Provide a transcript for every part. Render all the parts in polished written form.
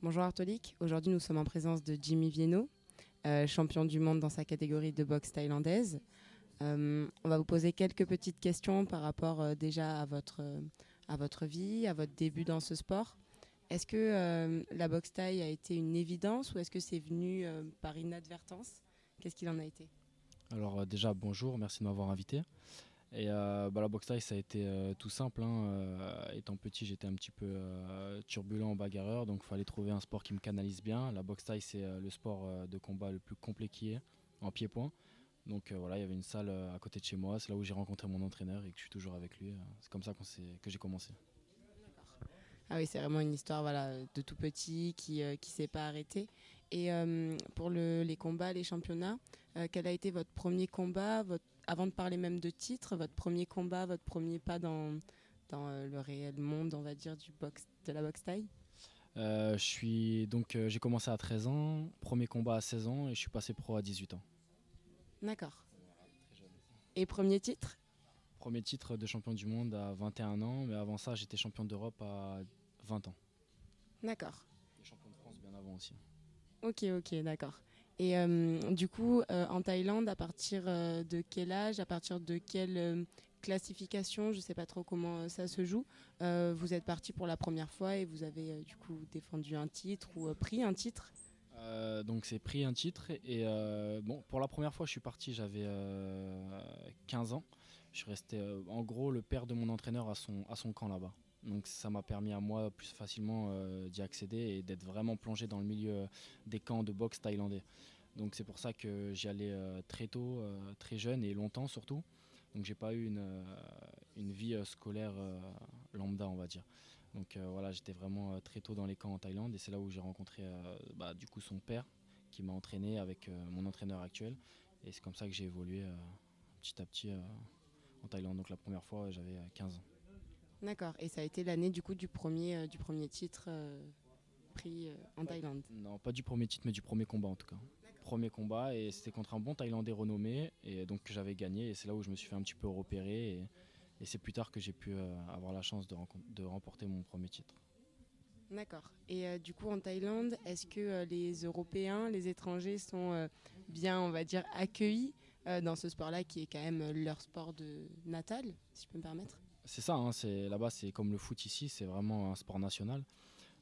Bonjour Artolik, aujourd'hui nous sommes en présence de Jimmy Vienno, champion du monde dans sa catégorie de boxe thaïlandaise. On va vous poser quelques petites questions par rapport déjà à votre vie, à votre début dans ce sport. Est-ce que la boxe thaï a été une évidence ou est-ce que c'est venu par inadvertance? Qu'est-ce qu'il en a été? Alors déjà bonjour, merci de m'avoir invité. Et la boxe thaï ça a été tout simple, hein. Étant petit j'étais un petit peu turbulent, bagarreur, donc il fallait trouver un sport qui me canalise bien. La boxe thaï c'est le sport de combat le plus complet qui est en pied-point. Donc voilà, il y avait une salle à côté de chez moi, c'est là où j'ai rencontré mon entraîneur et que je suis toujours avec lui. C'est comme ça que j'ai commencé. Ah oui, c'est vraiment une histoire voilà, de tout petit qui s'est pas arrêtée. Et pour les combats, les championnats, quel a été votre premier combat, avant de parler même de titre, votre premier combat, votre premier pas dans le réel monde, on va dire, de la boxe thaï? J'ai commencé à 13 ans, premier combat à 16 ans et je suis passé pro à 18 ans. D'accord. Et premier titre? Premier titre de champion du monde à 21 ans, mais avant ça j'étais champion d'Europe à 20 ans. D'accord. Et champion de France bien avant aussi. Ok, ok, d'accord. Et du coup, en Thaïlande, à partir de quel âge, à partir de quelle classification, je ne sais pas trop comment ça se joue, vous êtes parti pour la première fois et vous avez du coup défendu un titre ou pris un titre? Donc c'est pris un titre et bon, pour la première fois je suis parti, j'avais 15 ans. Je suis resté en gros le père de mon entraîneur à son camp là-bas. Donc ça m'a permis à moi plus facilement d'y accéder et d'être vraiment plongé dans le milieu des camps de boxe thaïlandais. Donc c'est pour ça que j'y allais très tôt, très jeune et longtemps surtout. Donc j'ai pas eu une vie scolaire lambda, on va dire. Donc voilà, j'étais vraiment très tôt dans les camps en Thaïlande et c'est là où j'ai rencontré du coup son père qui m'a entraîné avec mon entraîneur actuel. Et c'est comme ça que j'ai évolué petit à petit en Thaïlande. Donc la première fois, j'avais 15 ans. D'accord. Et ça a été l'année du premier titre pris en Thaïlande? Non, pas du premier titre, mais du premier combat en tout cas. Premier combat et c'était contre un bon Thaïlandais renommé et donc que j'avais gagné et c'est là où je me suis fait un petit peu repérer et c'est plus tard que j'ai pu avoir la chance de remporter mon premier titre. D'accord. Et du coup, en Thaïlande, est-ce que les Européens, les étrangers sont bien, on va dire, accueillis dans ce sport-là qui est quand même leur sport de natal, si je peux me permettre? C'est ça, hein, là-bas c'est comme le foot ici, c'est vraiment un sport national.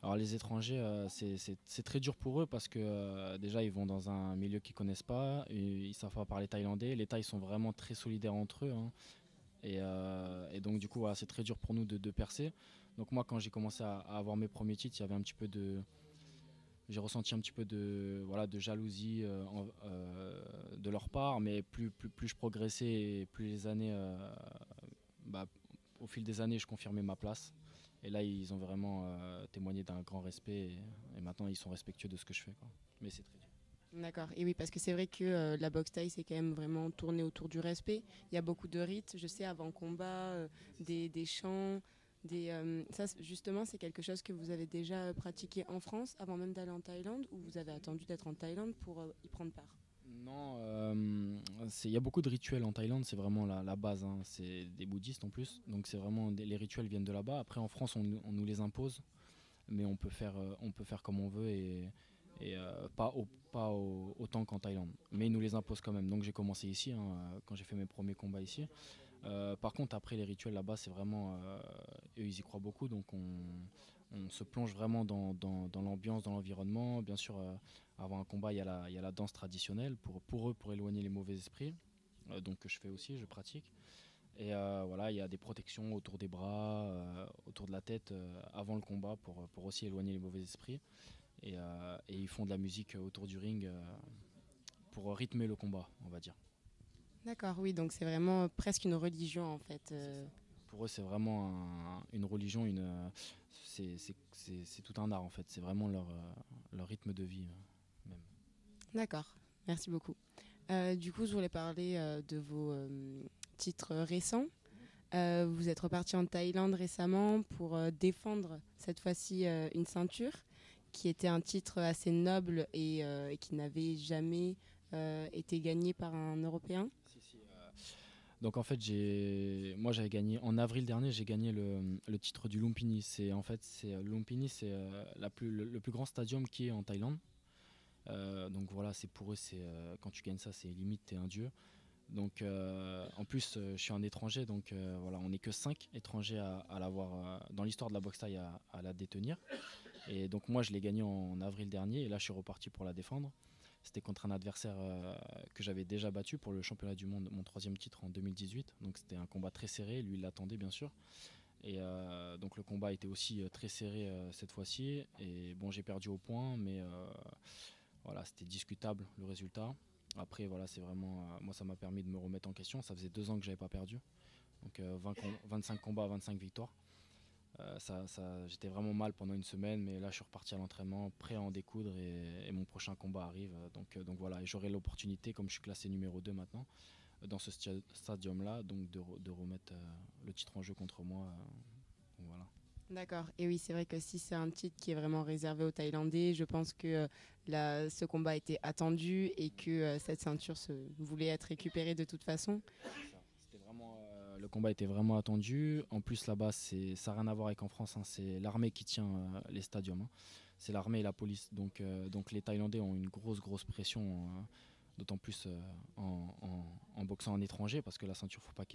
Alors les étrangers, c'est très dur pour eux parce que déjà ils vont dans un milieu qu'ils connaissent pas, et ils savent pas parler thaïlandais. Les Thaïs sont vraiment très solidaires entre eux, hein. Et donc du coup voilà, c'est très dur pour nous de percer. Donc moi quand j'ai commencé à avoir mes premiers titres, il y avait un petit peu j'ai ressenti un petit peu de jalousie de leur part, mais plus je progressais et plus les années, bah, au fil des années, je confirmais ma place. Et là, ils ont vraiment témoigné d'un grand respect et maintenant ils sont respectueux de ce que je fais, quoi. Mais c'est très dur. D'accord. Et oui, parce que c'est vrai que la boxe thaï, c'est quand même vraiment tourné autour du respect. Il y a beaucoup de rites, je sais, avant combat, des chants. Justement, c'est quelque chose que vous avez déjà pratiqué en France avant même d'aller en Thaïlande ou vous avez attendu d'être en Thaïlande pour y prendre part? Non, il y a beaucoup de rituels en Thaïlande, c'est vraiment la base, hein. C'est des bouddhistes en plus, donc c'est vraiment les rituels viennent de là-bas. Après en France, on nous les impose, mais on peut faire comme on veut et autant qu'en Thaïlande. Mais ils nous les imposent quand même. Donc j'ai commencé ici, hein, quand j'ai fait mes premiers combats ici. Par contre, après les rituels là-bas, c'est vraiment eux, ils y croient beaucoup, donc on se plonge vraiment dans l'ambiance, dans l'environnement. Bien sûr, avant un combat, il y a la danse traditionnelle pour eux, pour éloigner les mauvais esprits. Donc que je fais aussi, je pratique. Et voilà, il y a des protections autour des bras, autour de la tête avant le combat pour aussi éloigner les mauvais esprits. Et ils font de la musique autour du ring pour rythmer le combat, on va dire. D'accord, oui, donc c'est vraiment presque une religion en fait. C'est ça. Pour eux, c'est vraiment une religion, c'est tout un art en fait. C'est vraiment leur rythme de vie même. D'accord, merci beaucoup. Du coup, je voulais parler de vos titres récents. Vous êtes reparti en Thaïlande récemment pour défendre cette fois-ci une ceinture qui était un titre assez noble et qui n'avait jamais été gagné par un Européen. Si, si, Donc en fait, moi j'avais gagné en avril dernier, j'ai gagné le titre du Lumpini. Lumpini, c'est le plus grand stadium qui est en Thaïlande. Donc voilà, c'est pour eux, quand tu gagnes ça, c'est limite t'es un dieu. Donc en plus, je suis un étranger, donc voilà, on n'est que 5 étrangers à l'avoir dans l'histoire de la boxe thaï à la détenir. Et donc moi, je l'ai gagné en avril dernier, et là, je suis reparti pour la défendre. C'était contre un adversaire que j'avais déjà battu pour le championnat du monde, mon 3e titre en 2018. Donc c'était un combat très serré, lui il l'attendait bien sûr. Et donc le combat était aussi très serré cette fois-ci. Et bon, j'ai perdu au point, mais voilà, c'était discutable le résultat. Après, voilà, c'est vraiment, moi ça m'a permis de me remettre en question. Ça faisait 2 ans que j'avais pas perdu. Donc 25 combats, 25 victoires. J'étais vraiment mal pendant une semaine, mais là je suis reparti à l'entraînement, prêt à en découdre et mon prochain combat arrive. Donc voilà, et j'aurai l'opportunité, comme je suis classé numéro 2 maintenant, dans ce stadium-là, donc de remettre le titre en jeu contre moi. Donc voilà. D'accord. Et oui, c'est vrai que si c'est un titre qui est vraiment réservé aux Thaïlandais, je pense que ce combat était attendu et que cette ceinture voulait être récupérée de toute façon. Le combat était vraiment attendu. En plus, là-bas, ça n'a rien à voir avec en France. Hein. C'est l'armée qui tient les stadiums. Hein. C'est l'armée et la police. Donc les Thaïlandais ont une grosse pression, d'autant plus en boxant en étranger, parce que la ceinture, faut pas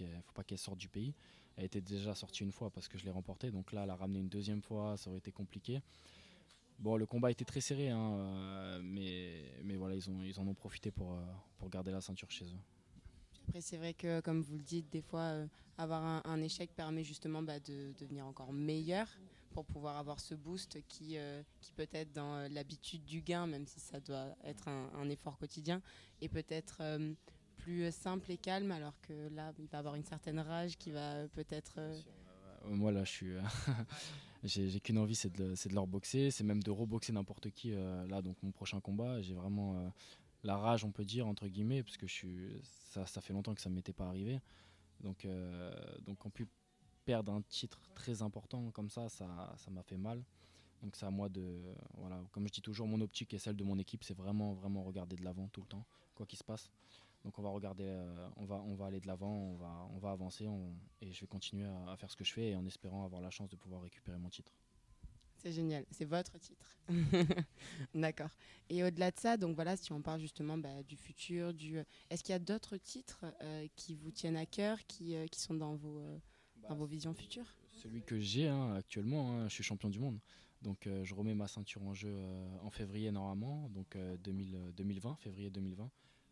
qu'elle sorte du pays. Elle était déjà sortie une fois parce que je l'ai remportée. Donc là, la ramener une 2e fois, ça aurait été compliqué. Bon, le combat était très serré, hein, mais voilà, ils en ont profité pour garder la ceinture chez eux. Après, c'est vrai que, comme vous le dites, des fois, avoir un échec permet justement de devenir encore meilleur pour pouvoir avoir ce boost qui peut être dans l'habitude du gain, même si ça doit être un effort quotidien, et peut-être plus simple et calme, alors que là, il va avoir une certaine rage qui va peut-être... Moi, là, je suis... j'ai qu'une envie, c'est de leur boxer, c'est même de reboxer n'importe qui. Là, donc mon prochain combat, j'ai vraiment la rage, on peut dire, entre guillemets, parce que ça fait longtemps que ça ne m'était pas arrivé. Donc on peut perdre un titre très important comme ça m'a fait mal. Donc c'est à moi voilà, comme je dis toujours, mon optique et celle de mon équipe, c'est vraiment regarder de l'avant tout le temps, quoi qu'il se passe. Donc on va regarder, on va aller de l'avant, on va avancer, et je vais continuer à faire ce que je fais, et en espérant avoir la chance de pouvoir récupérer mon titre. C'est génial, c'est votre titre. D'accord. Et au-delà de ça, donc voilà, si on parle justement du futur, est-ce qu'il y a d'autres titres qui vous tiennent à cœur, qui sont dans vos visions futures? Celui que j'ai actuellement, je suis champion du monde. Donc je remets ma ceinture en jeu en février normalement, donc 2020, février 2020.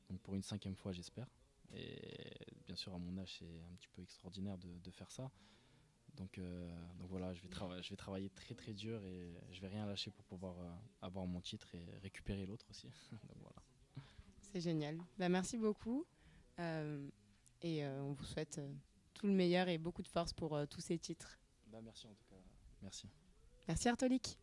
Donc pour une 5e fois j'espère. Et bien sûr à mon âge c'est un petit peu extraordinaire de faire ça. Donc voilà, je vais travailler très dur, et je vais rien lâcher pour pouvoir avoir mon titre et récupérer l'autre aussi. Donc voilà. C'est génial. Merci beaucoup. Et on vous souhaite tout le meilleur et beaucoup de force pour tous ces titres. Merci en tout cas. Merci. Merci Artolik.